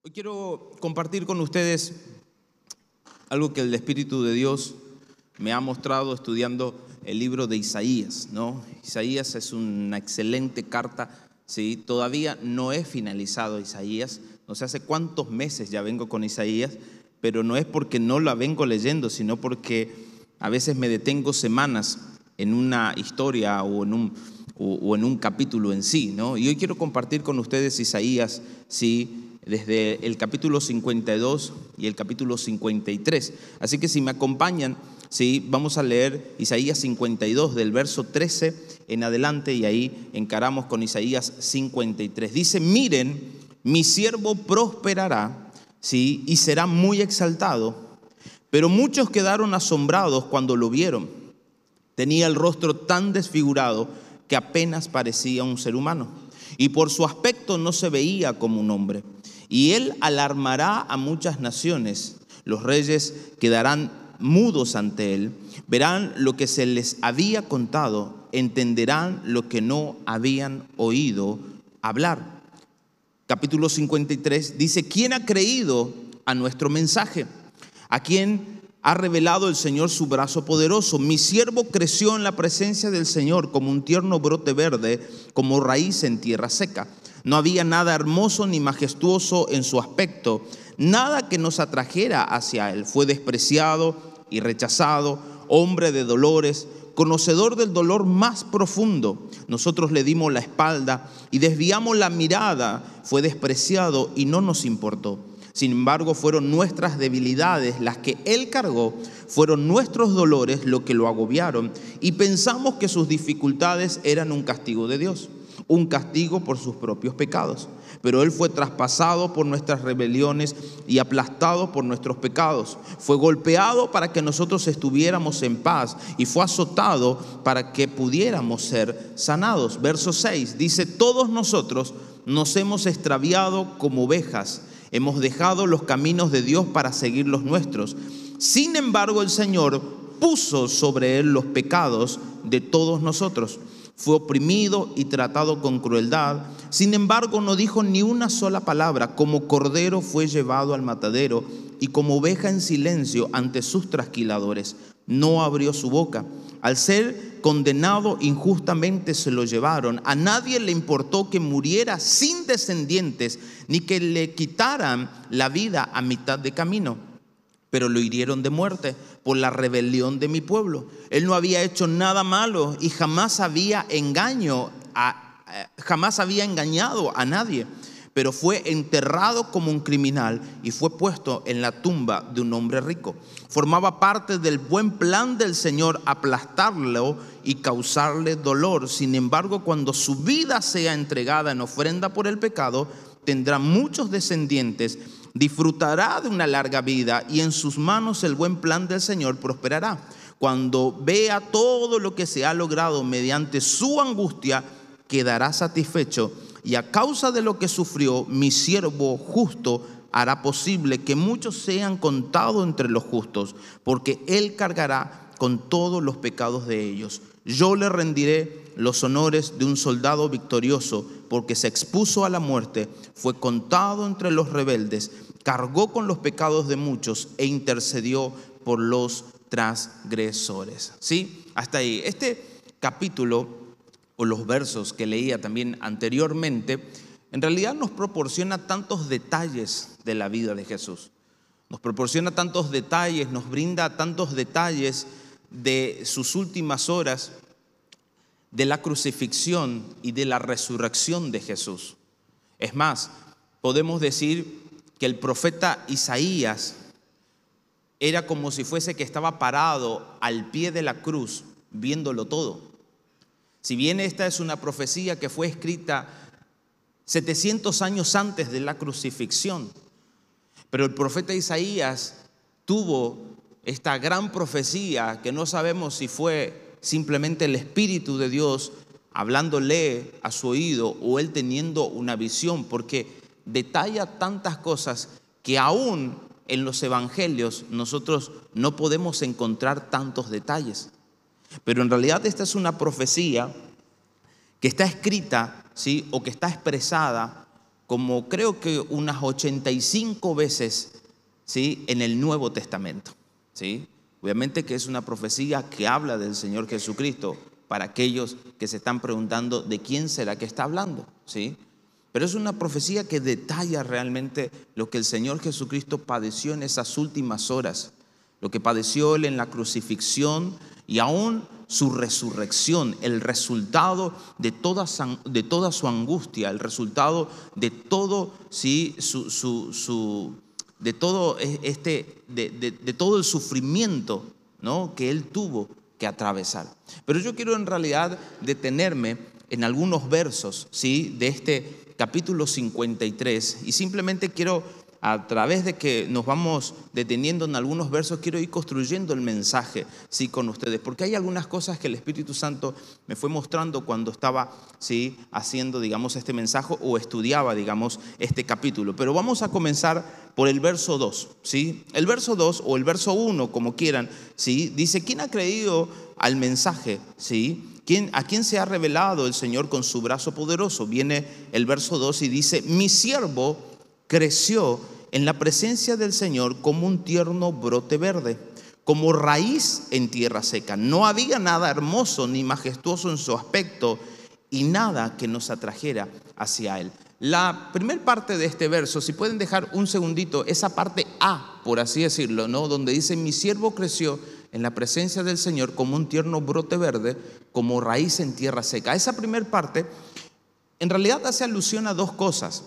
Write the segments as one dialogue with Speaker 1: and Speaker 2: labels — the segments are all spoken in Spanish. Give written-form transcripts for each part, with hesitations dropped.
Speaker 1: Hoy quiero compartir con ustedes algo que el Espíritu de Dios me ha mostrado estudiando el libro de Isaías, ¿no? Isaías es una excelente carta, ¿sí? Todavía no he finalizado Isaías, no sé hace cuántos meses ya vengo con Isaías, pero no es porque no la vengo leyendo, sino porque a veces me detengo semanas en una historia o en un capítulo en sí, ¿no? Y hoy quiero compartir con ustedes Isaías, ¿sí? Desde el capítulo 52 y el capítulo 53. Así que si me acompañan, ¿sí? Vamos a leer Isaías 52 del verso 13 en adelante y ahí encaramos con Isaías 53. Dice: miren, mi siervo prosperará, ¿sí? Y será muy exaltado. Pero muchos quedaron asombrados cuando lo vieron. Tenía el rostro tan desfigurado que apenas parecía un ser humano, y por su aspecto no se veía como un hombre. Y él alarmará a muchas naciones. Los reyes quedarán mudos ante él, verán lo que se les había contado, entenderán lo que no habían oído hablar. Capítulo 53 dice: ¿quién ha creído a nuestro mensaje? ¿A quién ha revelado el Señor su brazo poderoso? Mi siervo creció en la presencia del Señor como un tierno brote verde, como raíz en tierra seca. No había nada hermoso ni majestuoso en su aspecto, nada que nos atrajera hacia él. Fue despreciado y rechazado, hombre de dolores, conocedor del dolor más profundo. Nosotros le dimos la espalda y desviamos la mirada. Fue despreciado y no nos importó. Sin embargo, fueron nuestras debilidades las que él cargó, fueron nuestros dolores lo que lo agobiaron, y pensamos que sus dificultades eran un castigo de Dios, un castigo por sus propios pecados. Pero él fue traspasado por nuestras rebeliones y aplastado por nuestros pecados. Fue golpeado para que nosotros estuviéramos en paz, y fue azotado para que pudiéramos ser sanados. Verso 6 dice: todos nosotros nos hemos extraviado como ovejas, hemos dejado los caminos de Dios para seguir los nuestros. Sin embargo, el Señor puso sobre él los pecados de todos nosotros. Fue oprimido y tratado con crueldad. Sin embargo, no dijo ni una sola palabra. Como cordero fue llevado al matadero, y como oveja en silencio ante sus trasquiladores. No abrió su boca. Al ser condenado injustamente se lo llevaron. A nadie le importó que muriera sin descendientes, ni que le quitaran la vida a mitad de camino. Pero lo hirieron de muerte por la rebelión de mi pueblo. Él no había hecho nada malo y jamás había engañado a nadie. Pero fue enterrado como un criminal y fue puesto en la tumba de un hombre rico. Formaba parte del buen plan del Señor aplastarlo y causarle dolor. Sin embargo, cuando su vida sea entregada en ofrenda por el pecado, tendrá muchos descendientes, disfrutará de una larga vida, y en sus manos el buen plan del Señor prosperará. Cuando vea todo lo que se ha logrado mediante su angustia, quedará satisfecho. Y a causa de lo que sufrió, mi siervo justo hará posible que muchos sean contados entre los justos, porque él cargará con todos los pecados de ellos. Yo le rendiré los honores de un soldado victorioso, porque se expuso a la muerte, fue contado entre los rebeldes, cargó con los pecados de muchos e intercedió por los transgresores. ¿Sí? Hasta ahí. Este capítulo, o los versos que leía también anteriormente, en realidad nos proporciona tantos detalles de la vida de Jesús. Nos proporciona tantos detalles, nos brinda tantos detalles de sus últimas horas, de la crucifixión y de la resurrección de Jesús. Es más, podemos decir que el profeta Isaías era como si fuese que estaba parado al pie de la cruz, viéndolo todo. Si bien esta es una profecía que fue escrita 700 años antes de la crucifixión, pero el profeta Isaías tuvo esta gran profecía que no sabemos si fue simplemente el Espíritu de Dios hablándole a su oído o él teniendo una visión, porque detalla tantas cosas que aún en los evangelios nosotros no podemos encontrar tantos detalles. Pero en realidad esta es una profecía que está escrita, ¿sí? O que está expresada como creo que unas 85 veces, ¿sí?, en el Nuevo Testamento, ¿sí? Obviamente que es una profecía que habla del Señor Jesucristo para aquellos que se están preguntando de quién será que está hablando, ¿sí? Pero es una profecía que detalla realmente lo que el Señor Jesucristo padeció en esas últimas horas, lo que padeció Él en la crucifixión y aún su resurrección, el resultado de toda su angustia, el resultado de todo, ¿sí?, de todo el sufrimiento, ¿no?, que Él tuvo que atravesar. Pero yo quiero en realidad detenerme en algunos versos, ¿sí?, de este capítulo 53, y simplemente quiero, a través de que nos vamos deteniendo en algunos versos, quiero ir construyendo el mensaje, ¿sí?, con ustedes, porque hay algunas cosas que el Espíritu Santo me fue mostrando cuando estaba, ¿sí?, haciendo, digamos, este mensaje o estudiaba, digamos, este capítulo. Pero vamos a comenzar por el verso 2, ¿sí? El verso 2 o el verso 1, como quieran, ¿sí?, dice: ¿quién ha creído al mensaje? ¿Sí? ¿A quién se ha revelado el Señor con su brazo poderoso? Viene el verso 2 y dice: mi siervo creció en la presencia del Señor como un tierno brote verde, como raíz en tierra seca. No había nada hermoso ni majestuoso en su aspecto y nada que nos atrajera hacia Él. La primera parte de este verso, si pueden dejar un segundito, esa parte A, por así decirlo, ¿no?, donde dice: mi siervo creció en la presencia del Señor como un tierno brote verde, como raíz en tierra seca. Esa primera parte en realidad hace alusión a dos cosas.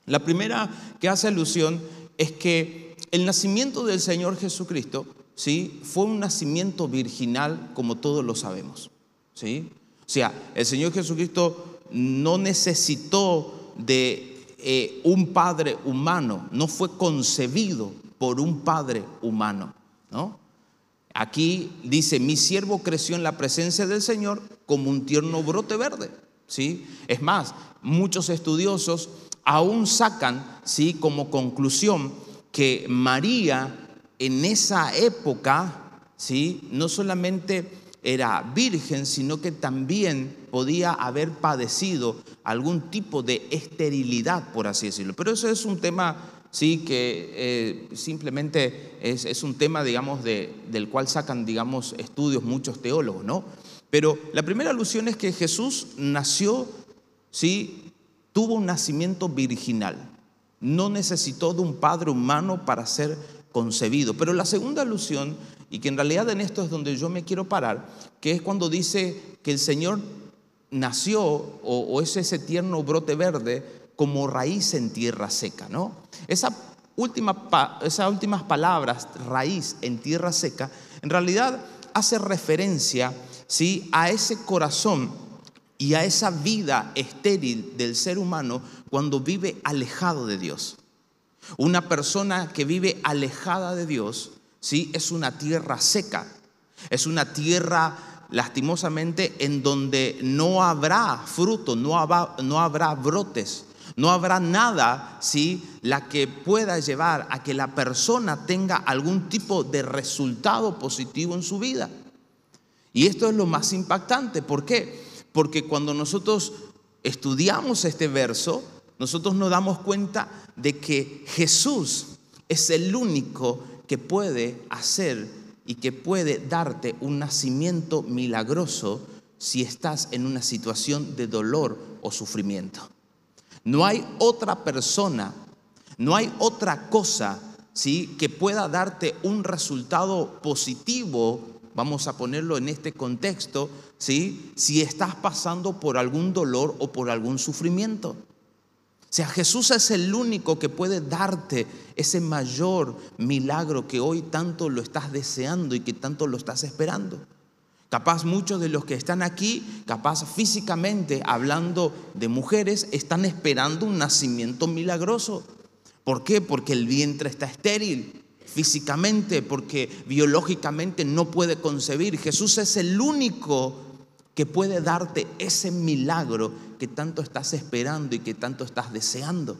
Speaker 1: La primera que hace alusión es que el nacimiento del Señor Jesucristo, ¿sí?, fue un nacimiento virginal, como todos lo sabemos, ¿sí? O sea, el Señor Jesucristo no necesitó de un padre humano, no fue concebido por un padre humano, ¿no? Aquí dice: mi siervo creció en la presencia del Señor como un tierno brote verde, ¿sí? Es más, muchos estudiosos aún sacan, ¿sí?, como conclusión que María en esa época, ¿sí?, no solamente era virgen, sino que también podía haber padecido algún tipo de esterilidad, por así decirlo. Pero eso es un tema, sí, que simplemente es un tema, digamos, del cual sacan, digamos, estudios muchos teólogos, ¿no? Pero la primera alusión es que Jesús nació, ¿sí?, tuvo un nacimiento virginal, no necesitó de un padre humano para ser concebido. Pero la segunda alusión, y que en realidad en esto es donde yo me quiero parar, que es cuando dice que el Señor nació o es ese tierno brote verde como raíz en tierra seca, ¿no? Esas últimas palabras, raíz en tierra seca, en realidad hace referencia, ¿sí?, a ese corazón y a esa vida estéril del ser humano cuando vive alejado de Dios. Una persona que vive alejada de Dios, ¿sí?, es una tierra seca, es una tierra lastimosamente en donde no habrá fruto, no habrá brotes, no habrá nada, ¿sí?, la que pueda llevar a que la persona tenga algún tipo de resultado positivo en su vida. Y esto es lo más impactante. ¿Por qué? Porque cuando nosotros estudiamos este verso, nosotros nos damos cuenta de que Jesús es el único que puede hacer y que puede darte un nacimiento milagroso si estás en una situación de dolor o sufrimiento. No hay otra persona, no hay otra cosa, ¿sí?, que pueda darte un resultado positivo, vamos a ponerlo en este contexto, ¿sí?, si estás pasando por algún dolor o por algún sufrimiento. O sea, Jesús es el único que puede darte ese mayor milagro que hoy tanto lo estás deseando y que tanto lo estás esperando. Capaz muchos de los que están aquí, capaz físicamente hablando de mujeres, están esperando un nacimiento milagroso. ¿Por qué? Porque el vientre está estéril físicamente, porque biológicamente no puede concebir. Jesús es el único que puede darte ese milagro que tanto estás esperando y que tanto estás deseando,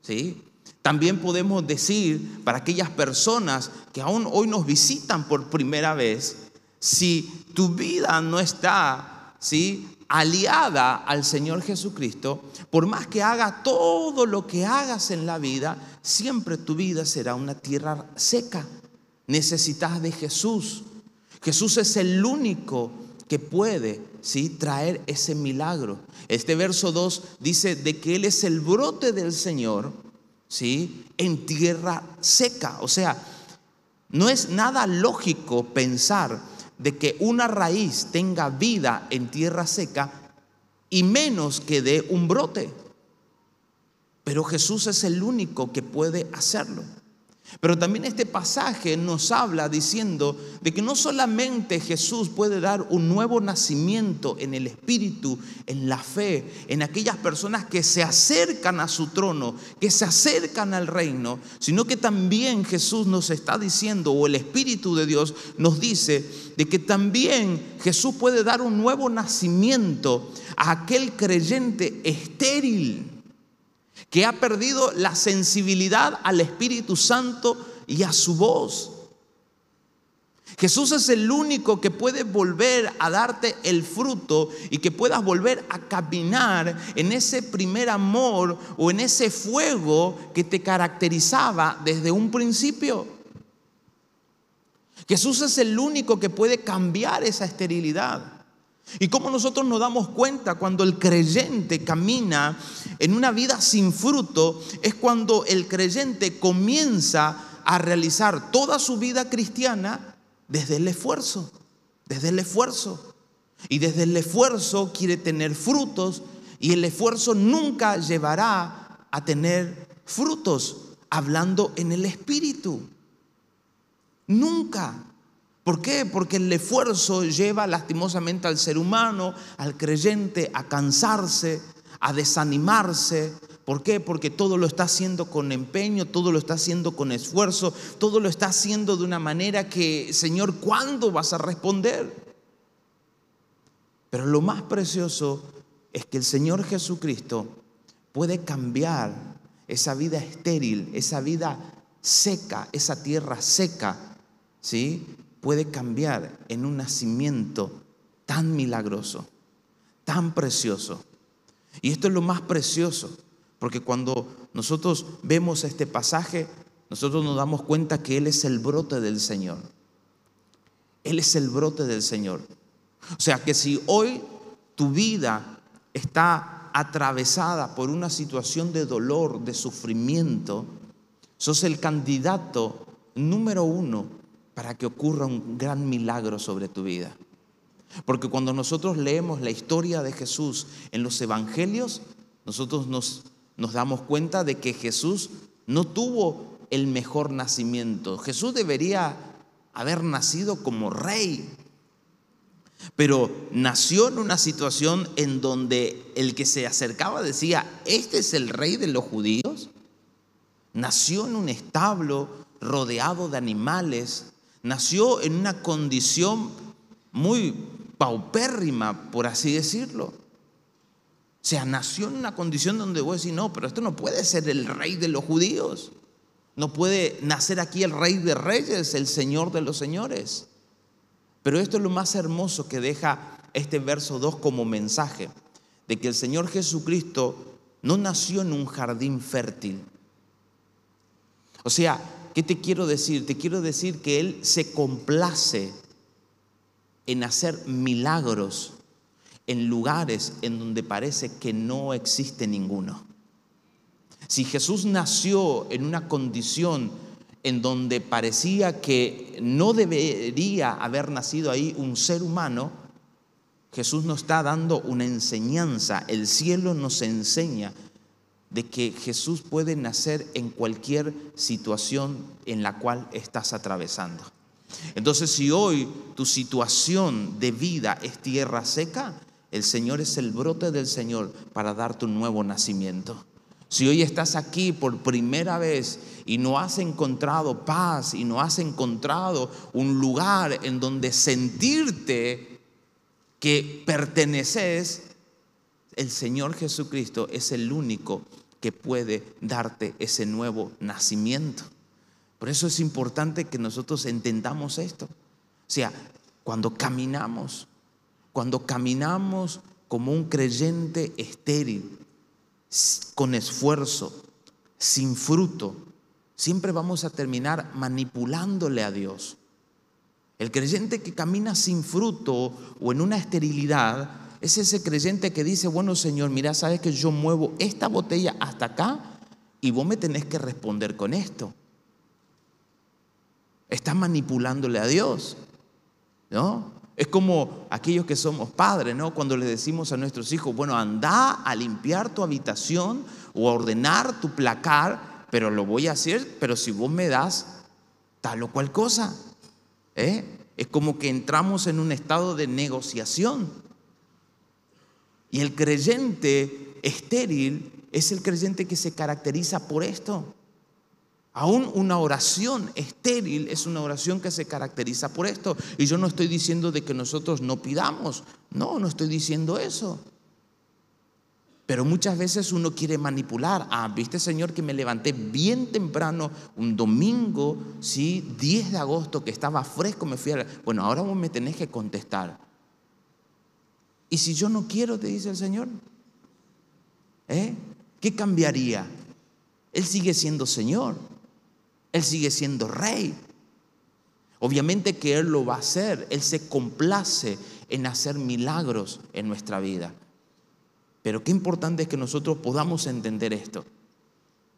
Speaker 1: ¿sí? También podemos decir para aquellas personas que aún hoy nos visitan por primera vez, si tu vida no está, ¿sí?, aliada al Señor Jesucristo, por más que haga todo lo que hagas en la vida, siempre tu vida será una tierra seca. Necesitas de Jesús. Jesús es el único que puede, ¿sí?, traer ese milagro. Este verso 2 dice de que Él es el brote del Señor, ¿sí?, en tierra seca. O sea, no es nada lógico pensar de que una raíz tenga vida en tierra seca y menos que dé un brote. Pero Jesús es el único que puede hacerlo. Pero también este pasaje nos habla diciendo de que no solamente Jesús puede dar un nuevo nacimiento en el Espíritu, en la fe, en aquellas personas que se acercan a su trono, que se acercan al reino, sino que también Jesús nos está diciendo, o el Espíritu de Dios nos dice, de que también Jesús puede dar un nuevo nacimiento a aquel creyente estéril, que ha perdido la sensibilidad al Espíritu Santo y a su voz. Jesús es el único que puede volver a darte el fruto y que puedas volver a caminar en ese primer amor o en ese fuego que te caracterizaba desde un principio. Jesús es el único que puede cambiar esa esterilidad. Y cómo nosotros nos damos cuenta cuando el creyente camina en una vida sin fruto, es cuando el creyente comienza a realizar toda su vida cristiana desde el esfuerzo, Y desde el esfuerzo quiere tener frutos, y el esfuerzo nunca llevará a tener frutos, hablando en el Espíritu. Nunca. ¿Por qué? Porque el esfuerzo lleva lastimosamente al ser humano, al creyente, a cansarse, a desanimarse. ¿Por qué? Porque todo lo está haciendo con empeño, todo lo está haciendo con esfuerzo, todo lo está haciendo de una manera que, Señor, ¿cuándo vas a responder? Pero lo más precioso es que el Señor Jesucristo puede cambiar esa vida estéril, esa vida seca, esa tierra seca, ¿sí?, puede cambiar en un nacimiento tan milagroso, tan precioso. Y esto es lo más precioso, porque cuando nosotros vemos este pasaje, nosotros nos damos cuenta que Él es el brote del Señor. Él es el brote del Señor. O sea que si hoy tu vida está atravesada por una situación de dolor, de sufrimiento, sos el candidato número 1 para que ocurra un gran milagro sobre tu vida. Porque cuando nosotros leemos la historia de Jesús en los evangelios, nosotros nos damos cuenta de que Jesús no tuvo el mejor nacimiento. Jesús debería haber nacido como rey, pero nació en una situación en donde el que se acercaba decía: ¿este es el rey de los judíos? Nació en un establo rodeado de animales. Nació en una condición muy paupérrima, por así decirlo. O sea, nació en una condición donde vos decís: no, pero esto no puede ser el rey de los judíos. No puede nacer aquí el rey de reyes, el señor de los señores. Pero esto es lo más hermoso que deja este verso 2 como mensaje, de que el Señor Jesucristo no nació en un jardín fértil. O sea, ¿qué te quiero decir? Te quiero decir que Él se complace en hacer milagros en lugares en donde parece que no existe ninguno. Si Jesús nació en una condición en donde parecía que no debería haber nacido ahí un ser humano, Jesús nos está dando una enseñanza. El cielo nos enseña de que Jesús puede nacer en cualquier situación en la cual estás atravesando. Entonces, si hoy tu situación de vida es tierra seca, el Señor es el brote del Señor para darte un nuevo nacimiento. Si hoy estás aquí por primera vez y no has encontrado paz y no has encontrado un lugar en donde sentirte que perteneces, el Señor Jesucristo es el único que puede darte ese nuevo nacimiento. Por eso es importante que nosotros entendamos esto. O sea, cuando caminamos como un creyente estéril, con esfuerzo, sin fruto, siempre vamos a terminar manipulándole a Dios. El creyente que camina sin fruto o en una esterilidad es ese creyente que dice, bueno, Señor, mira, sabes que yo muevo esta botella hasta acá y vos me tenés que responder con esto. Estás manipulándole a Dios, ¿no? Es como aquellos que somos padres, ¿no? Cuando le decimos a nuestros hijos, bueno, anda a limpiar tu habitación o a ordenar tu placar, pero lo voy a hacer, pero si vos me das tal o cual cosa. Es como que entramos en un estado de negociación. Y el creyente estéril es el creyente que se caracteriza por esto. Aún una oración estéril es una oración que se caracteriza por esto. Y yo no estoy diciendo de que nosotros no pidamos. No estoy diciendo eso. Pero muchas veces uno quiere manipular. Viste, Señor, que me levanté bien temprano un domingo, ¿sí? 10 de agosto, que estaba fresco, me fui bueno, ahora vos me tenés que contestar. ¿Y si yo no quiero?, te dice el Señor. ¿Qué cambiaría? Él sigue siendo Señor. Él sigue siendo Rey. Obviamente que Él lo va a hacer. Él se complace en hacer milagros en nuestra vida. Pero qué importante es que nosotros podamos entender esto,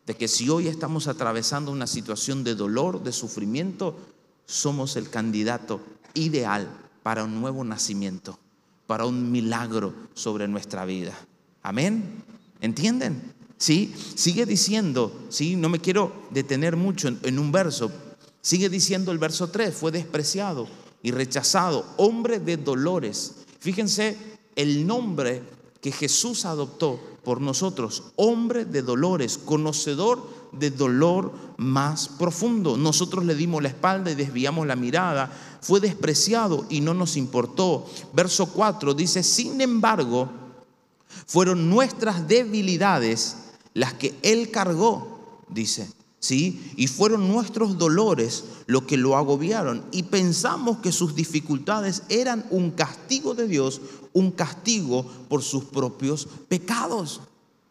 Speaker 1: de que si hoy estamos atravesando una situación de dolor, de sufrimiento, somos el candidato ideal para un nuevo nacimiento, para un milagro sobre nuestra vida. Amén. ¿Entienden? ¿Sí? Sigue diciendo, ¿sí? No me quiero detener mucho en un verso. Sigue diciendo el verso 3, fue despreciado y rechazado, hombre de dolores. Fíjense el nombre que Jesús adoptó por nosotros, hombre de dolores, conocedor de dolor más profundo. Nosotros le dimos la espalda y desviamos la mirada, fue despreciado y no nos importó. Verso 4 dice, sin embargo, fueron nuestras debilidades las que Él cargó, dice, ¿sí? Y fueron nuestros dolores lo que lo agobiaron. Y pensamos que sus dificultades eran un castigo de Dios, un castigo por sus propios pecados,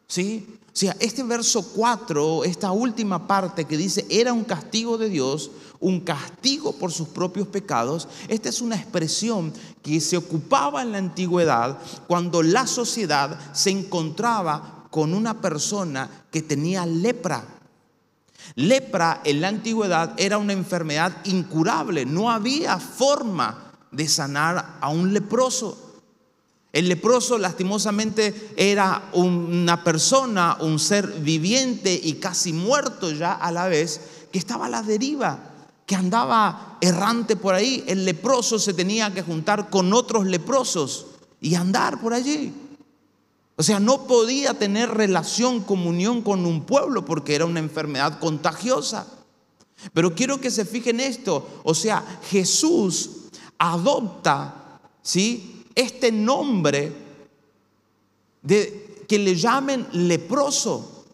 Speaker 1: ¿sí? O sea, este verso 4, esta última parte que dice, era un castigo de Dios, un castigo por sus propios pecados. Esta es una expresión que se ocupaba en la antigüedad cuando la sociedad se encontraba con una persona que tenía lepra. Lepra en la antigüedad era una enfermedad incurable. No había forma de sanar a un leproso. El leproso lastimosamente era una persona, un ser viviente y casi muerto ya a la vez, que estaba a la deriva, que andaba errante por ahí. El leproso se tenía que juntar con otros leprosos y andar por allí. O sea, no podía tener relación, comunión con un pueblo porque era una enfermedad contagiosa. Pero quiero que se fijen esto. O sea, Jesús adopta, ¿sí?, este nombre de que le llamen leproso.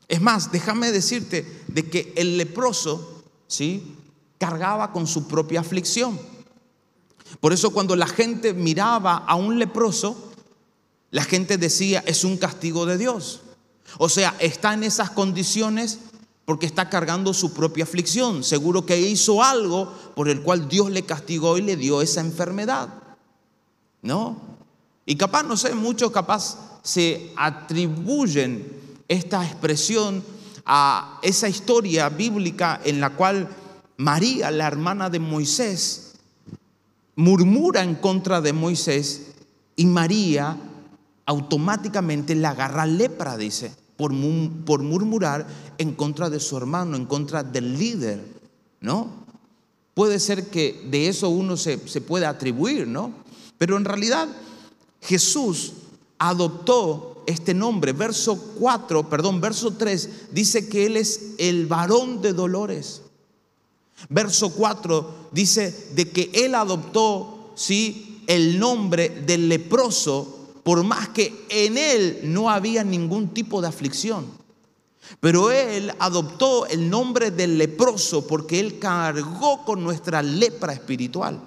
Speaker 1: Es más, déjame decirte de que el leproso, ¿sí?, cargaba con su propia aflicción. Por eso cuando la gente miraba a un leproso, la gente decía, es un castigo de Dios. O sea, está en esas condiciones porque está cargando su propia aflicción. Seguro que hizo algo por el cual Dios le castigó y le dio esa enfermedad, ¿no? Y capaz, no sé, muchos capaz se atribuyen esta expresión a esa historia bíblica en la cual María, la hermana de Moisés, murmura en contra de Moisés y María automáticamente le agarra lepra, dice, por murmurar en contra de su hermano, en contra del líder, ¿no? Puede ser que de eso uno se pueda atribuir, ¿no? Pero en realidad Jesús adoptó este nombre. Verso 3 dice que Él es el varón de dolores. Verso 4 dice de que Él adoptó, ¿sí?, el nombre del leproso, por más que en Él no había ningún tipo de aflicción. Pero Él adoptó el nombre del leproso porque Él cargó con nuestra lepra espiritual.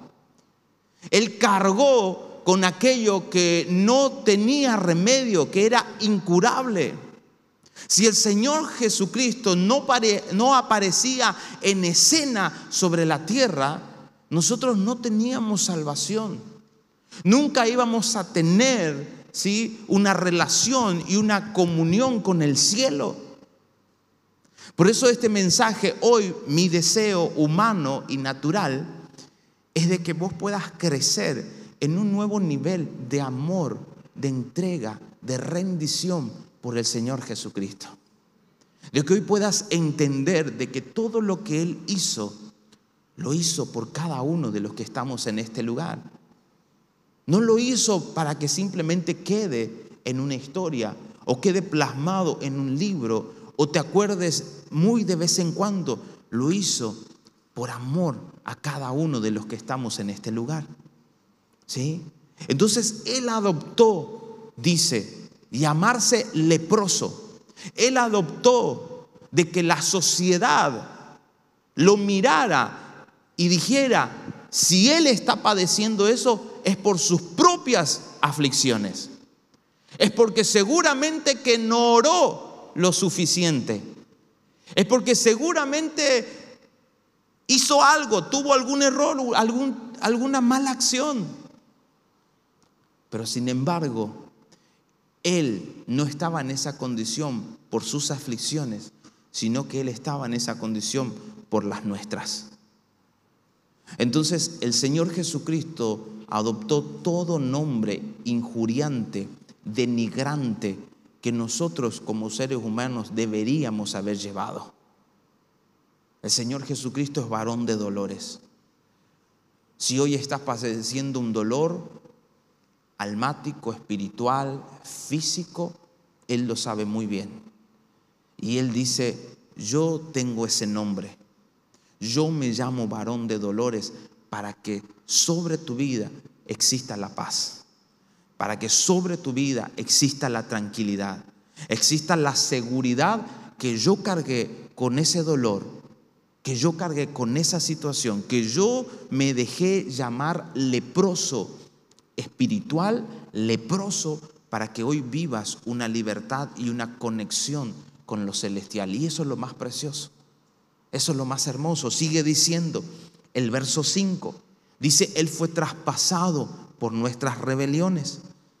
Speaker 1: Él cargó con aquello que no tenía remedio, que era incurable. Si el Señor Jesucristo no aparecía en escena sobre la tierra, nosotros no teníamos salvación. Nunca íbamos a tener, ¿sí?, una relación y una comunión con el cielo. Por eso este mensaje hoy, mi deseo humano y natural, es de que vos puedas crecer en un nuevo nivel de amor, de entrega, de rendición por el Señor Jesucristo. De que hoy puedas entender de que todo lo que Él hizo, lo hizo por cada uno de los que estamos en este lugar. No lo hizo para que simplemente quede en una historia o quede plasmado en un libro o te acuerdes muy de vez en cuando. Lo hizo por amor a cada uno de los que estamos en este lugar. ¿Sí? Entonces Él adoptó, dice, llamarse leproso. Él adoptó de que la sociedad lo mirara y dijera, si Él está padeciendo eso, es por sus propias aflicciones. Es porque seguramente que no oró lo suficiente. Es porque seguramente hizo algo, tuvo algún error, alguna mala acción. Pero sin embargo, Él no estaba en esa condición por sus aflicciones, sino que Él estaba en esa condición por las nuestras. Entonces el Señor Jesucristo adoptó todo nombre injuriante, denigrante, que nosotros como seres humanos deberíamos haber llevado. El Señor Jesucristo es varón de dolores. Si hoy estás padeciendo un dolor almático, espiritual, físico, Él lo sabe muy bien. Y Él dice, yo tengo ese nombre. Yo me llamo varón de dolores para que sobre tu vida exista la paz. Para que sobre tu vida exista la tranquilidad. Exista la seguridad que yo cargué con ese dolor, que yo cargué con esa situación, que yo me dejé llamar leproso espiritual, leproso, para que hoy vivas una libertad y una conexión con lo celestial. Y eso es lo más precioso. Eso es lo más hermoso. Sigue diciendo el verso 5. Dice, Él fue traspasado por nuestras rebeliones.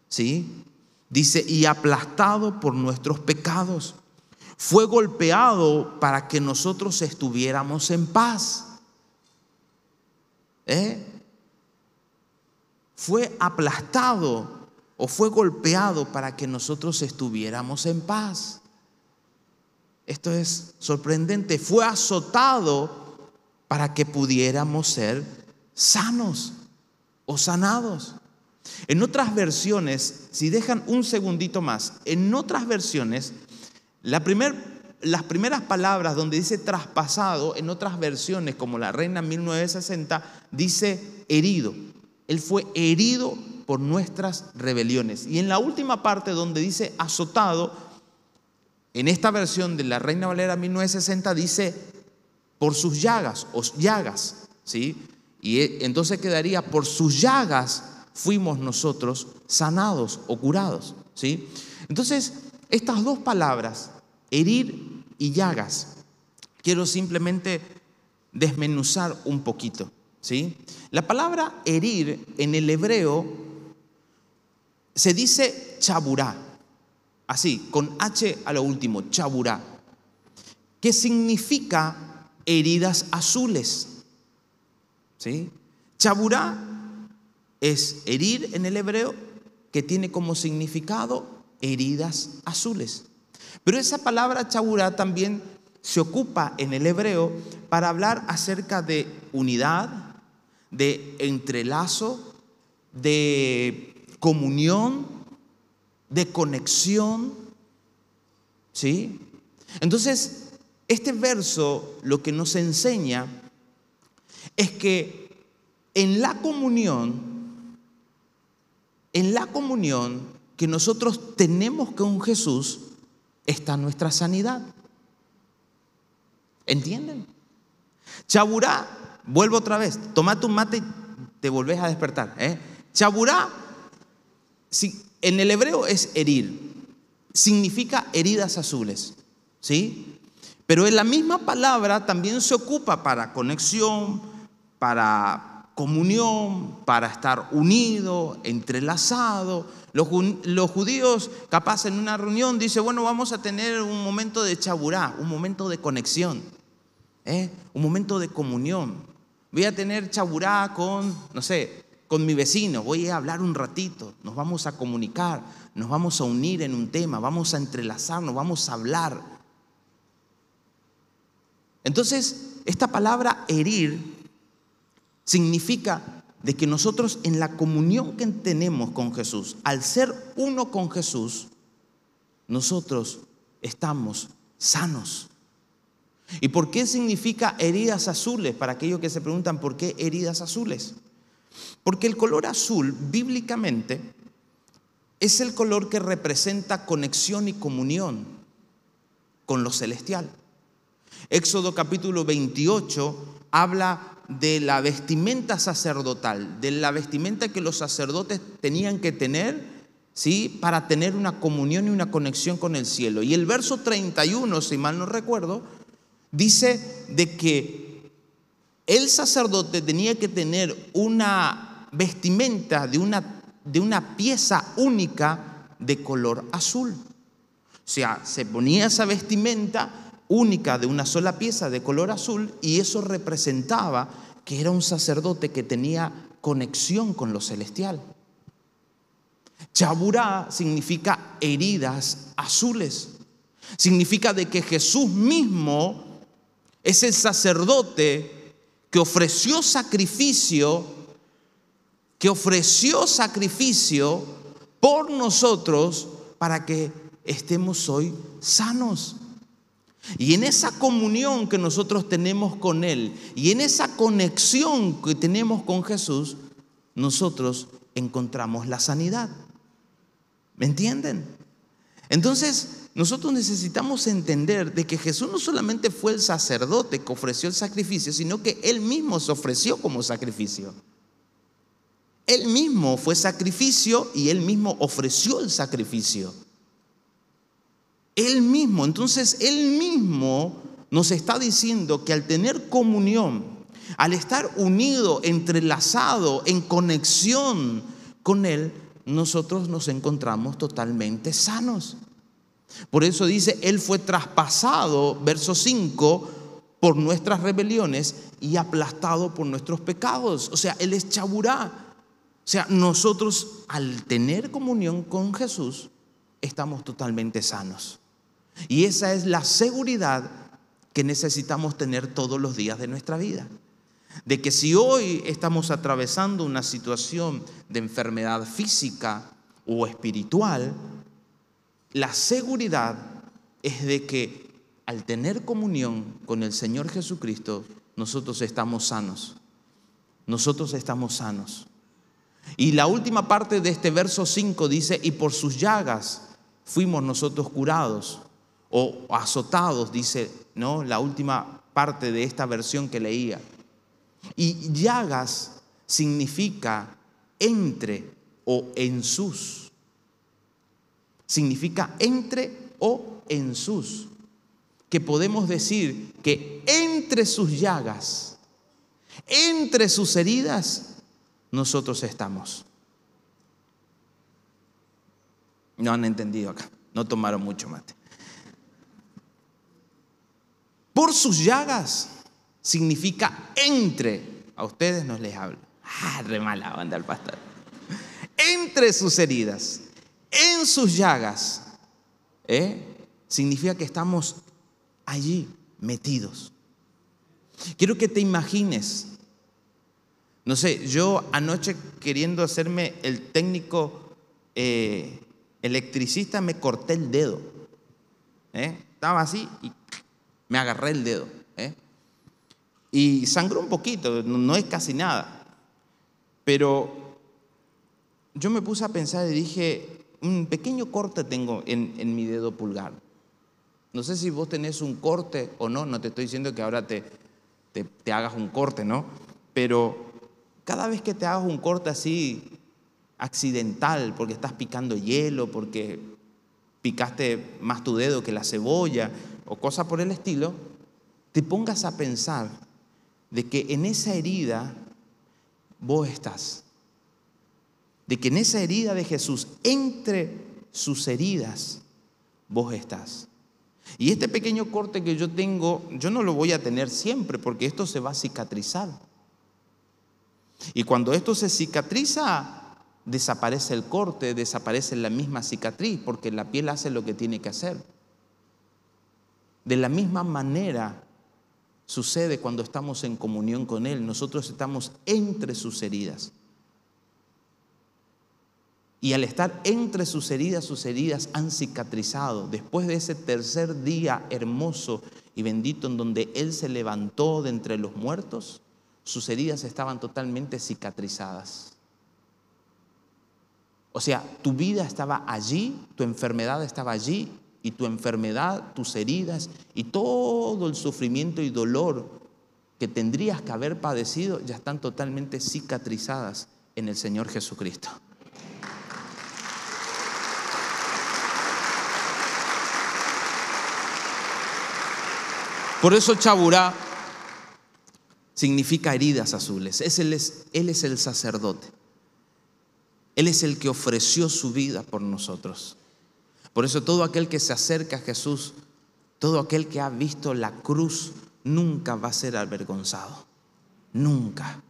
Speaker 1: ¿Sí? Dice, y aplastado por nuestros pecados. Fue golpeado para que nosotros estuviéramos en paz. Fue aplastado o fue golpeado para que nosotros estuviéramos en paz. Esto es sorprendente. Fue azotado para que pudiéramos ser sanos o sanados. En otras versiones, si dejan un segundito más, en otras versiones, las primeras palabras donde dice traspasado, en otras versiones, como la Reina 1960, dice herido. Él fue herido por nuestras rebeliones. Y en la última parte donde dice azotado, en esta versión de la Reina Valera 1960 dice por sus llagas o llagas, ¿sí? Y entonces quedaría por sus llagas fuimos nosotros sanados o curados, ¿sí? Entonces, estas dos palabras, herir y llagas, quiero simplemente desmenuzar un poquito, ¿sí? La palabra herir en el hebreo se dice chaburá, así, con H a lo último, chaburá, que significa heridas azules, ¿sí? Chaburá es herir en el hebreo, que tiene como significado heridas azules. Pero esa palabra chaburá también se ocupa en el hebreo para hablar acerca de unidad, de entrelazo, de comunión, de conexión, ¿sí? Entonces, este verso lo que nos enseña es que en la comunión que nosotros tenemos con Jesús está nuestra sanidad. ¿Entienden? Chaburá, vuelvo otra vez, tomate un mate y te volvés a despertar. Chaburá En el hebreo es herir, significa heridas azules, ¿sí? Pero en la misma palabra también se ocupa para conexión, para comunión, para estar unido, entrelazado. Los judíos, capaz en una reunión, dicen, bueno, vamos a tener un momento de chaburá, un momento de conexión, un momento de comunión. Voy a tener chaburá con, no sé, con mi vecino, voy a hablar un ratito, nos vamos a comunicar, nos vamos a unir en un tema, vamos a entrelazarnos, vamos a hablar. Entonces, esta palabra herir significa de que nosotros en la comunión que tenemos con Jesús, al ser uno con Jesús, nosotros estamos sanos. ¿Y por qué significa heridas azules? Para aquellos que se preguntan por qué heridas azules. Porque el color azul, bíblicamente, es el color que representa conexión y comunión con lo celestial. Éxodo capítulo 28 habla de la vestimenta sacerdotal, de la vestimenta que los sacerdotes tenían que tener, ¿sí?, para tener una comunión y una conexión con el cielo. Y el verso 31, si mal no recuerdo, dice de que el sacerdote tenía que tener una vestimenta de una pieza única de color azul. O sea, se ponía esa vestimenta única de una sola pieza de color azul, y eso representaba que era un sacerdote que tenía conexión con lo celestial. Chaburá significa heridas azules. Significa de que Jesús mismo es el sacerdote que ofreció sacrificio por nosotros para que estemos hoy sanos. Y en esa comunión que nosotros tenemos con Él y en esa conexión que tenemos con Jesús, nosotros encontramos la sanidad. ¿Me entienden? Entonces, nosotros necesitamos entender de que Jesús no solamente fue el sacerdote que ofreció el sacrificio, sino que Él mismo se ofreció como sacrificio. Él mismo fue sacrificio y Él mismo ofreció el sacrificio. Él mismo, entonces Él mismo nos está diciendo que al tener comunión, al estar unido, entrelazado, en conexión con Él, nosotros nos encontramos totalmente sanos. Por eso dice, Él fue traspasado, verso 5, por nuestras rebeliones y aplastado por nuestros pecados. O sea, Él es chaburá. O sea, nosotros al tener comunión con Jesús, estamos totalmente sanos. Y esa es la seguridad que necesitamos tener todos los días de nuestra vida. De que si hoy estamos atravesando una situación de enfermedad física o espiritual, la seguridad es de que al tener comunión con el Señor Jesucristo, nosotros estamos sanos. Nosotros estamos sanos. Y la última parte de este verso 5 dice, y por sus llagas fuimos nosotros curados. O azotados, dice, ¿no?, la última parte de esta versión que leía. Y llagas significa entre o en sus. Significa entre o en sus. Que podemos decir que entre sus llagas, entre sus heridas, nosotros estamos. No han entendido acá, no tomaron mucho mate. Por sus llagas significa entre. A ustedes no les hablo. Re mala onda el pastor. Entre sus heridas, en sus llagas, significa que estamos allí metidos. Quiero que te imagines. No sé, yo anoche queriendo hacerme el técnico electricista me corté el dedo. Estaba así y me agarré el dedo. Y sangró un poquito, no es casi nada. Pero yo me puse a pensar y dije, un pequeño corte tengo en mi dedo pulgar. No sé si vos tenés un corte o no, no te estoy diciendo que ahora te hagas un corte, ¿no? Pero cada vez que te hagas un corte así, accidental, porque estás picando hielo, porque picaste más tu dedo que la cebolla o cosas por el estilo, te pongas a pensar de que en esa herida vos estás. De que en esa herida de Jesús, entre sus heridas, vos estás. Y este pequeño corte que yo tengo, yo no lo voy a tener siempre porque esto se va a cicatrizar. Y cuando esto se cicatriza, desaparece el corte, desaparece la misma cicatriz, porque la piel hace lo que tiene que hacer. De la misma manera sucede cuando estamos en comunión con Él. Nosotros estamos entre sus heridas. Y al estar entre sus heridas han cicatrizado. Después de ese tercer día hermoso y bendito en donde Él se levantó de entre los muertos, sus heridas estaban totalmente cicatrizadas. O sea, tu vida estaba allí, tu enfermedad estaba allí, y tu enfermedad, tus heridas y todo el sufrimiento y dolor que tendrías que haber padecido ya están totalmente cicatrizadas en el Señor Jesucristo. Por eso Chaburá significa heridas azules. Él es el sacerdote. Él es el que ofreció su vida por nosotros. Por eso todo aquel que se acerca a Jesús, todo aquel que ha visto la cruz, nunca va a ser avergonzado. Nunca.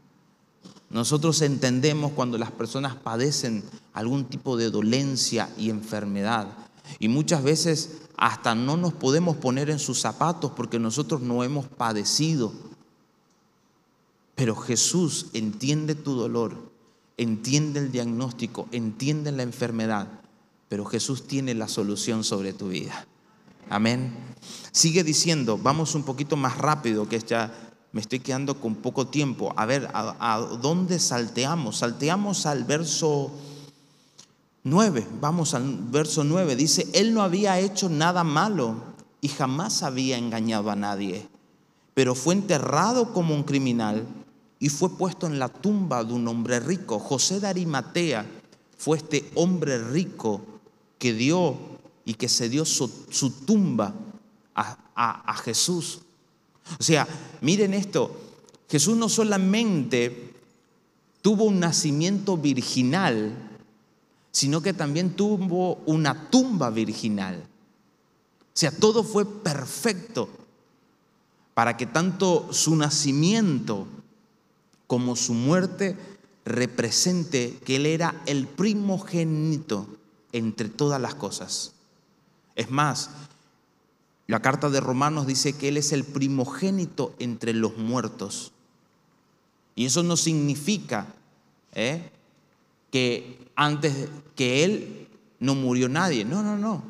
Speaker 1: Nosotros entendemos cuando las personas padecen algún tipo de dolencia y enfermedad. Y muchas veces hasta no nos podemos poner en sus zapatos porque nosotros no hemos padecido. Pero Jesús entiende tu dolor, entiende el diagnóstico, entiende la enfermedad, pero Jesús tiene la solución sobre tu vida. Amén. Sigue diciendo, vamos un poquito más rápido, que ya me estoy quedando con poco tiempo. A ver, ¿a dónde salteamos? Salteamos al verso 9. Vamos al verso 9. Dice, Él no había hecho nada malo y jamás había engañado a nadie, pero fue enterrado como un criminal y fue puesto en la tumba de un hombre rico. José de Arimatea fue este hombre rico que dio y que se dio su tumba a Jesús. O sea, miren esto, Jesús no solamente tuvo un nacimiento virginal, sino que también tuvo una tumba virginal. O sea, todo fue perfecto para que tanto su nacimiento como su muerte represente que Él era el primogénito entre todas las cosas. Es más, la carta de Romanos dice que Él es el primogénito entre los muertos. Y eso no significa que antes que Él no murió nadie. No.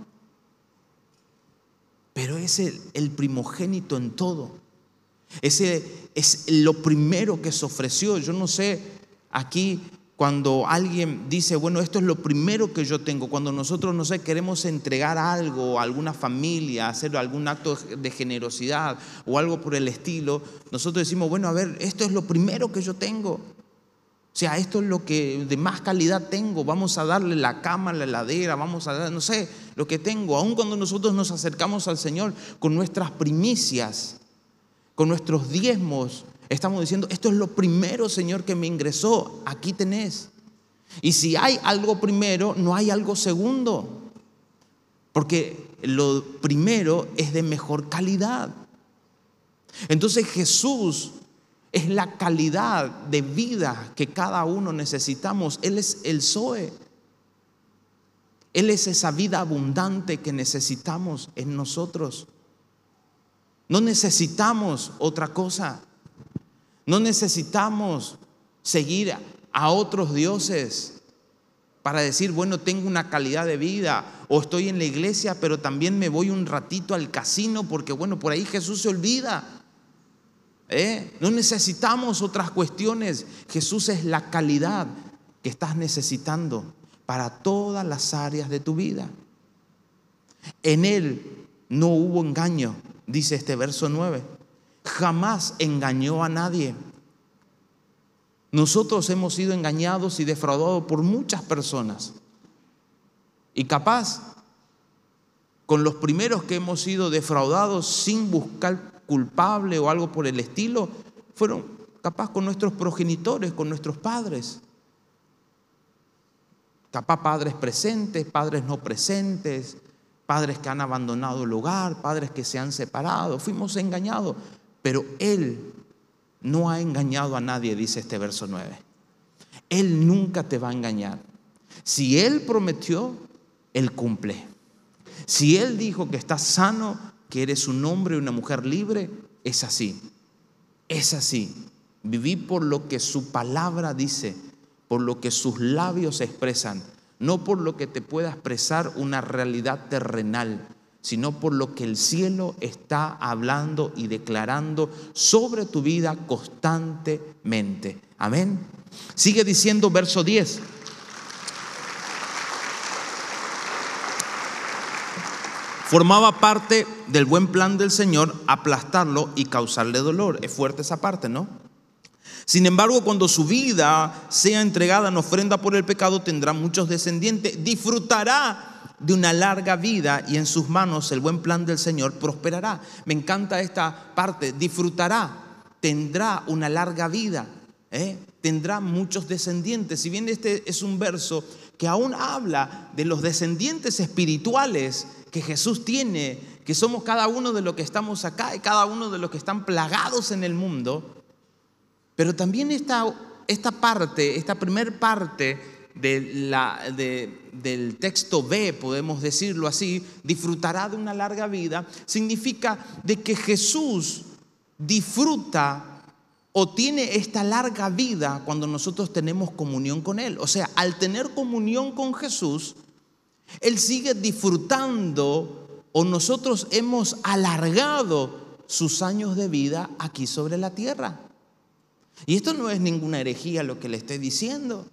Speaker 1: Pero es el primogénito en todo. Ese es lo primero que se ofreció. Yo no sé, aquí cuando alguien dice, bueno, esto es lo primero que yo tengo, cuando nosotros, no sé, queremos entregar algo a alguna familia, hacer algún acto de generosidad o algo por el estilo, nosotros decimos, bueno, a ver, esto es lo primero que yo tengo. O sea, esto es lo que de más calidad tengo. Vamos a darle la cama, la heladera, vamos a dar, no sé, lo que tengo. Aun cuando nosotros nos acercamos al Señor con nuestras primicias, con nuestros diezmos, estamos diciendo, esto es lo primero, Señor, que me ingresó. Aquí tenés. Y si hay algo primero, no hay algo segundo. Porque lo primero es de mejor calidad. Entonces Jesús es la calidad de vida que cada uno necesitamos. Él es el Zoe. Él es esa vida abundante que necesitamos en nosotros. No necesitamos otra cosa. No necesitamos seguir a otros dioses para decir, bueno, tengo una calidad de vida, o estoy en la iglesia, pero también me voy un ratito al casino porque, bueno, por ahí Jesús se olvida. No necesitamos otras cuestiones. Jesús es la calidad que estás necesitando para todas las áreas de tu vida. En Él no hubo engaño, dice este verso 9. Jamás engañó a nadie. Nosotros hemos sido engañados y defraudados por muchas personas. Y capaz, con los primeros que hemos sido defraudados sin buscar culpable o algo por el estilo, fueron capaz con nuestros progenitores, con nuestros padres. Capaz padres presentes, padres no presentes, padres que han abandonado el hogar, padres que se han separado. Fuimos engañados, pero Él no ha engañado a nadie, dice este verso 9. Él nunca te va a engañar. Si Él prometió, Él cumple. Si Él dijo que estás sano, que eres un hombre y una mujer libre, es así. Es así. Viví por lo que su palabra dice, por lo que sus labios expresan, no por lo que te pueda expresar una realidad terrenal, sino por lo que el cielo está hablando y declarando sobre tu vida constantemente. Amén. Sigue diciendo verso 10. Formaba parte del buen plan del Señor aplastarlo y causarle dolor. Es fuerte esa parte, ¿no? Sin embargo, cuando su vida sea entregada en ofrenda por el pecado, tendrá muchos descendientes, disfrutará de una larga vida y en sus manos el buen plan del Señor prosperará. Me encanta esta parte, disfrutará, tendrá una larga vida, tendrá muchos descendientes. Si bien este es un verso que aún habla de los descendientes espirituales que Jesús tiene, que somos cada uno de los que estamos acá y cada uno de los que están plagados en el mundo. Pero también esta primer parte del texto B, podemos decirlo así, disfrutará de una larga vida, significa de que Jesús disfruta o tiene esta larga vida cuando nosotros tenemos comunión con Él. O sea, al tener comunión con Jesús, Él sigue disfrutando, o nosotros hemos alargado sus años de vida aquí sobre la tierra. Y esto no es ninguna herejía lo que le estoy diciendo.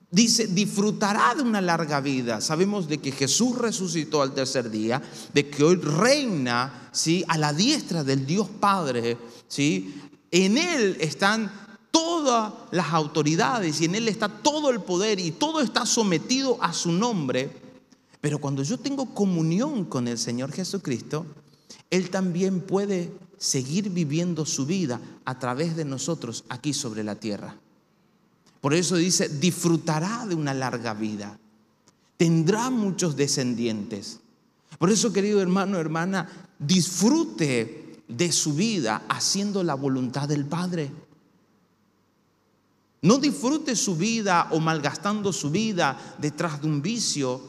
Speaker 1: Dice, disfrutará de una larga vida. Sabemos de que Jesús resucitó al tercer día, de que hoy reina, ¿sí?, a la diestra del Dios Padre, ¿sí? En Él están todas las autoridades y en Él está todo el poder y todo está sometido a su nombre. Pero cuando yo tengo comunión con el Señor Jesucristo, Él también puede seguir viviendo su vida a través de nosotros aquí sobre la tierra. Por eso dice, disfrutará de una larga vida, tendrá muchos descendientes. Por eso, querido hermano, hermana, disfrute de su vida haciendo la voluntad del Padre. No disfrute su vida o malgastando su vida detrás de un vicio,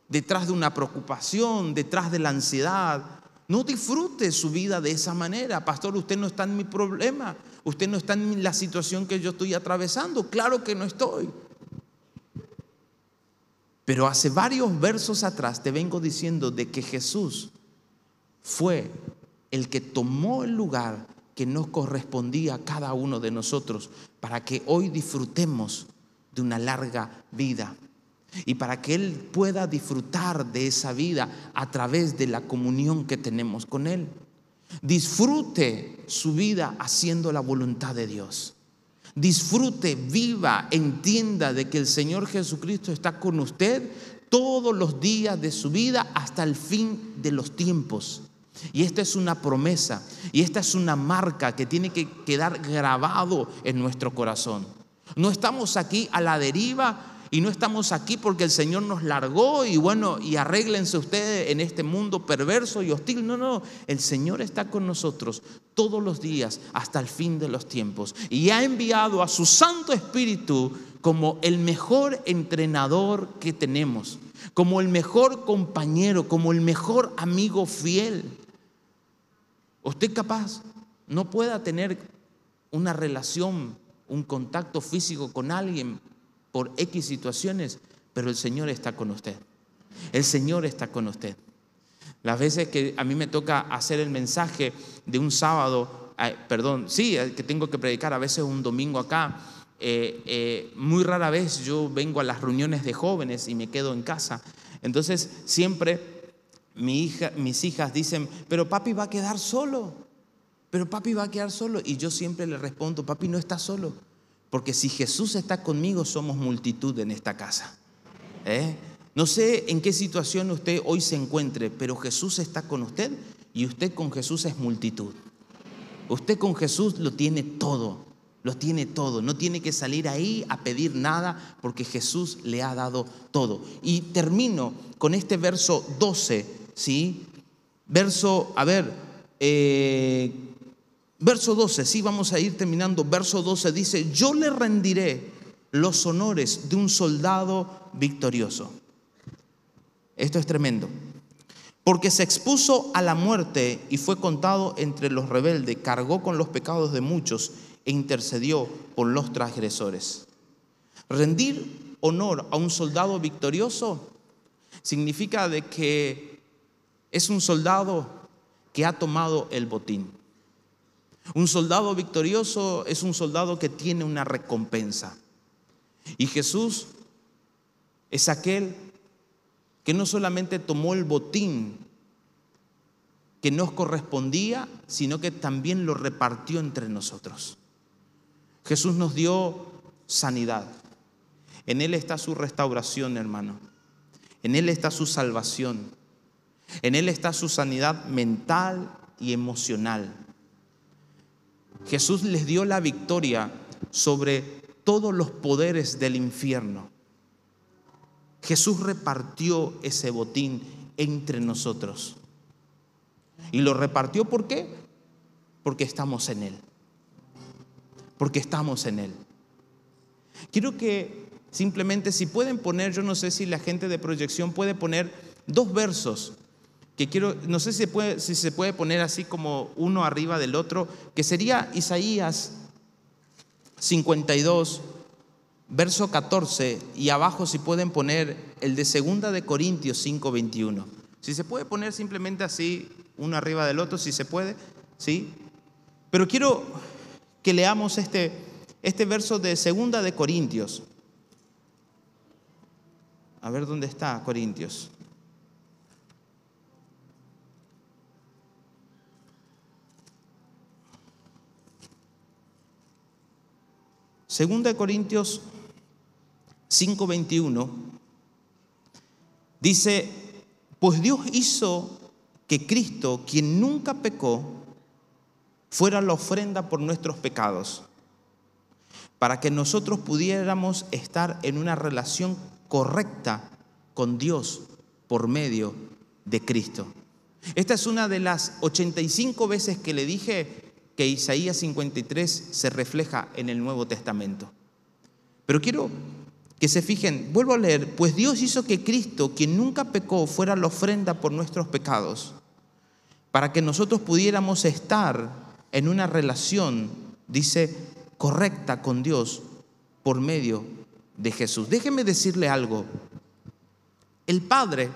Speaker 1: detrás de una preocupación, detrás de la ansiedad. No disfrute su vida de esa manera. Pastor, usted no está en mi problema, usted no está en la situación que yo estoy atravesando. Claro que no estoy. Pero hace varios versos atrás te vengo diciendo de que Jesús fue el que tomó el lugar que nos correspondía a cada uno de nosotros para que hoy disfrutemos de una larga vida. Y para que Él pueda disfrutar de esa vida a través de la comunión que tenemos con Él. Disfrute su vida haciendo la voluntad de Dios. Disfrute, viva, entienda de que el Señor Jesucristo está con usted todos los días de su vida hasta el fin de los tiempos. Y esta es una promesa y esta es una marca que tiene que quedar grabado en nuestro corazón. No estamos aquí a la deriva. Y no estamos aquí porque el Señor nos largó y bueno, y arréglense ustedes en este mundo perverso y hostil. No, no, el Señor está con nosotros todos los días hasta el fin de los tiempos. Y ha enviado a su Santo Espíritu como el mejor entrenador que tenemos, como el mejor compañero, como el mejor amigo fiel. Usted capaz no pueda tener una relación, un contacto físico con alguien por X situaciones, pero el Señor está con usted. El Señor está con usted. Las veces que a mí me toca hacer el mensaje de un sábado, que tengo que predicar a veces un domingo acá, muy rara vez yo vengo a las reuniones de jóvenes y me quedo en casa. Entonces siempre mis hijas dicen, pero papi va a quedar solo. Pero papi va a quedar solo. Y yo siempre le respondo, papi no está solo. Porque si Jesús está conmigo, somos multitud en esta casa. No sé en qué situación usted hoy se encuentre, pero Jesús está con usted y usted con Jesús es multitud. Usted con Jesús lo tiene todo, no tiene que salir ahí a pedir nada porque Jesús le ha dado todo. Y termino con este verso 12, ¿sí? Verso 12, sí, vamos a ir terminando. Verso 12 dice: yo le rendiré los honores de un soldado victorioso. Esto es tremendo. Porque se expuso a la muerte y fue contado entre los rebeldes, cargó con los pecados de muchos e intercedió por los transgresores. Rendir honor a un soldado victorioso significa de que es un soldado que ha tomado el botín. Un soldado victorioso es un soldado que tiene una recompensa. Y Jesús es aquel que no solamente tomó el botín que nos correspondía, sino que también lo repartió entre nosotros. Jesús nos dio sanidad. En Él está su restauración, hermano. En Él está su salvación. En Él está su sanidad mental y emocional. Jesús les dio la victoria sobre todos los poderes del infierno. Jesús repartió ese botín entre nosotros. ¿Y lo repartió por qué? Porque estamos en Él. Porque estamos en Él. Quiero que simplemente, si pueden poner, yo no sé si la gente de proyección puede poner 2 versos que quiero, no sé si se puede poner así como uno arriba del otro, que sería Isaías 52, verso 14, y abajo si pueden poner el de 2 de Corintios 5, 21. Si se puede poner simplemente así, uno arriba del otro, si se puede, ¿sí? Pero quiero que leamos este verso de 2 de Corintios. A ver dónde está Corintios. Segunda de Corintios 5:21 dice: pues Dios hizo que Cristo, quien nunca pecó, fuera la ofrenda por nuestros pecados, para que nosotros pudiéramos estar en una relación correcta con Dios por medio de Cristo. Esta es una de las 85 veces que le dije que Isaías 53 se refleja en el Nuevo Testamento. Pero quiero que se fijen, vuelvo a leer: pues Dios hizo que Cristo, quien nunca pecó, fuera la ofrenda por nuestros pecados, para que nosotros pudiéramos estar en una relación, dice, correcta con Dios por medio de Jesús. Déjeme decirle algo. El Padre,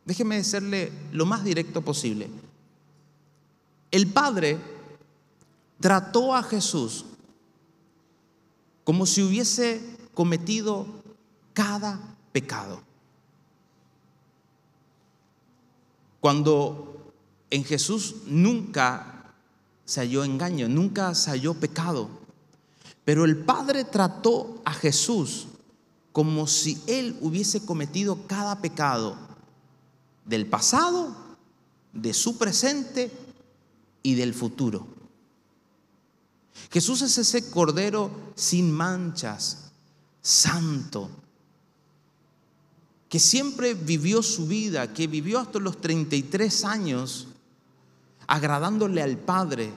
Speaker 1: déjeme decirle lo más directo posible. El Padre trató a Jesús como si hubiese cometido cada pecado. Cuando en Jesús nunca se halló engaño, nunca se halló pecado. Pero el Padre trató a Jesús como si Él hubiese cometido cada pecado del pasado, de su presente y del futuro. Jesús es ese Cordero sin manchas, santo, que siempre vivió su vida, que vivió hasta los 33 años agradándole al Padre,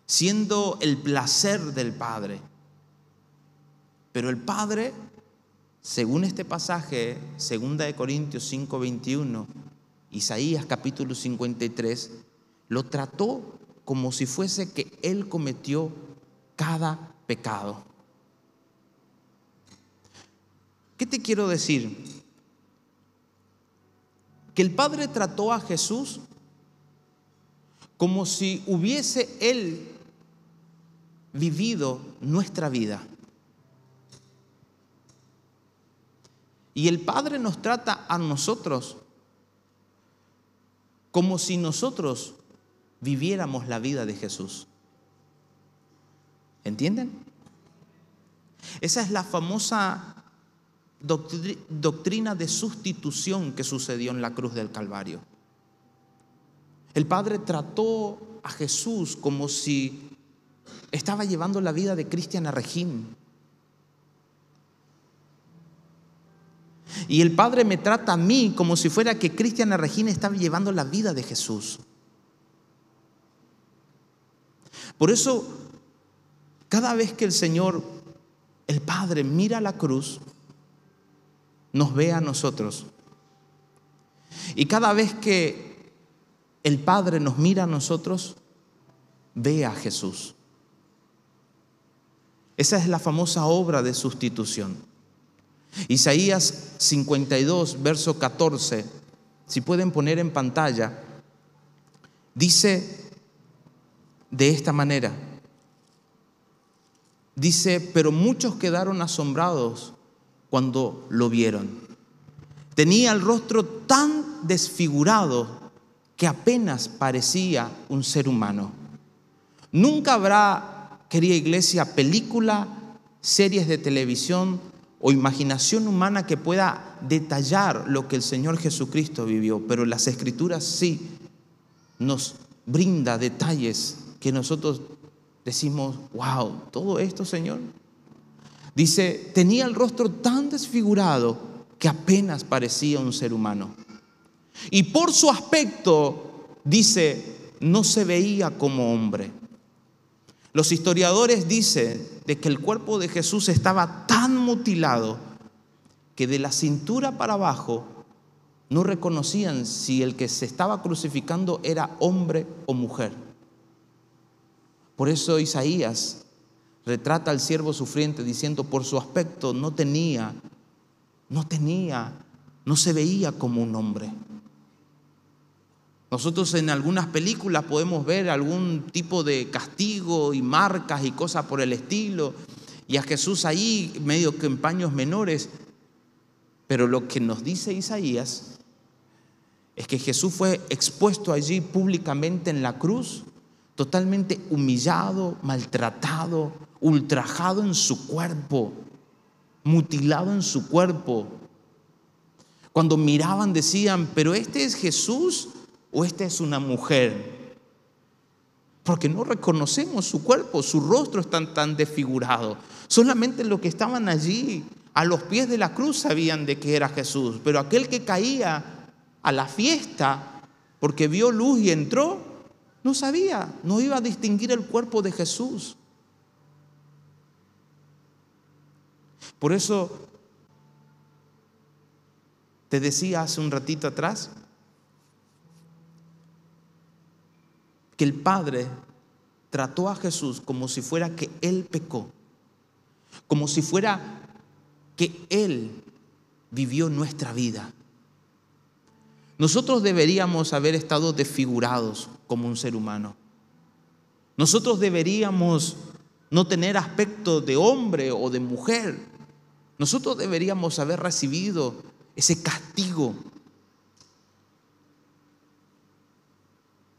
Speaker 1: siendo el placer del Padre. Pero el Padre, según este pasaje, 2 de Corintios 5:21, Isaías capítulo 53, lo trató como si fuese que Él cometió cada pecado. ¿Qué te quiero decir? Que el Padre trató a Jesús como si hubiese Él vivido nuestra vida. Y el Padre nos trata a nosotros como si nosotros viviéramos la vida de Jesús. ¿Entienden? Esa es la famosa doctrina de sustitución que sucedió en la cruz del Calvario. El Padre trató a Jesús como si estaba llevando la vida de Cristiana Regín. Y el Padre me trata a mí como si fuera que Cristiana Regina estaba llevando la vida de Jesús. Por eso, cada vez que el Señor, el Padre, mira la cruz, nos ve a nosotros. Y cada vez que el Padre nos mira a nosotros, ve a Jesús. Esa es la famosa obra de sustitución. Isaías 52, verso 14, si pueden poner en pantalla, dice de esta manera. Dice, pero muchos quedaron asombrados cuando lo vieron. Tenía el rostro tan desfigurado que apenas parecía un ser humano. Nunca habrá, querida iglesia, película, series de televisión o imaginación humana que pueda detallar lo que el Señor Jesucristo vivió, pero las Escrituras sí nos brinda detalles que nosotros decimos, wow, todo esto, Señor. Dice, tenía el rostro tan desfigurado que apenas parecía un ser humano. Y por su aspecto, dice, no se veía como hombre. Los historiadores dicen de que el cuerpo de Jesús estaba tan mutilado que de la cintura para abajo no reconocían si el que se estaba crucificando era hombre o mujer. Por eso Isaías retrata al siervo sufriente diciendo, por su aspecto no se veía como un hombre. Nosotros en algunas películas podemos ver algún tipo de castigo y marcas y cosas por el estilo, y a Jesús ahí medio que en paños menores. Pero lo que nos dice Isaías es que Jesús fue expuesto allí públicamente en la cruz, totalmente humillado, maltratado, ultrajado en su cuerpo, mutilado en su cuerpo. Cuando miraban decían, ¿pero este es Jesús o esta es una mujer? Porque no reconocemos su cuerpo, su rostro está tan desfigurado. Solamente los que estaban allí a los pies de la cruz sabían de que era Jesús, pero aquel que caía a la fiesta porque vio luz y entró, no sabía, no iba a distinguir el cuerpo de Jesús. Por eso te decía hace un ratito atrás que el Padre trató a Jesús como si fuera que Él pecó, como si fuera que Él vivió nuestra vida. Nosotros deberíamos haber estado desfigurados como un ser humano. Nosotros deberíamos no tener aspecto de hombre o de mujer. Nosotros deberíamos haber recibido ese castigo.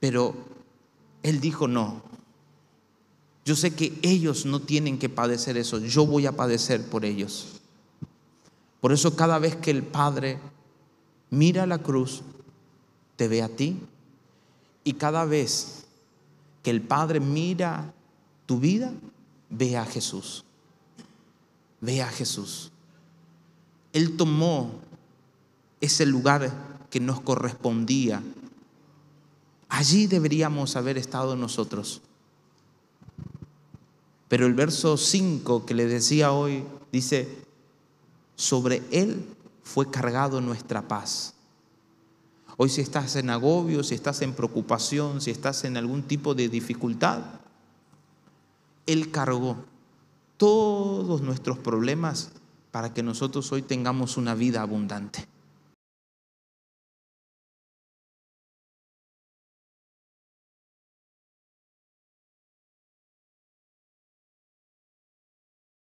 Speaker 1: Pero Él dijo, no, yo sé que ellos no tienen que padecer eso, yo voy a padecer por ellos. Por eso cada vez que el Padre mira la cruz, te ve a ti. Y cada vez que el Padre mira tu vida, ve a Jesús. Ve a Jesús. Él tomó ese lugar que nos correspondía. Allí deberíamos haber estado nosotros. Pero el verso 5 que le decía hoy dice, sobre Él fue cargado nuestra paz. Hoy si estás en agobio, si estás en preocupación, si estás en algún tipo de dificultad, Él cargó todos nuestros problemas para que nosotros hoy tengamos una vida abundante.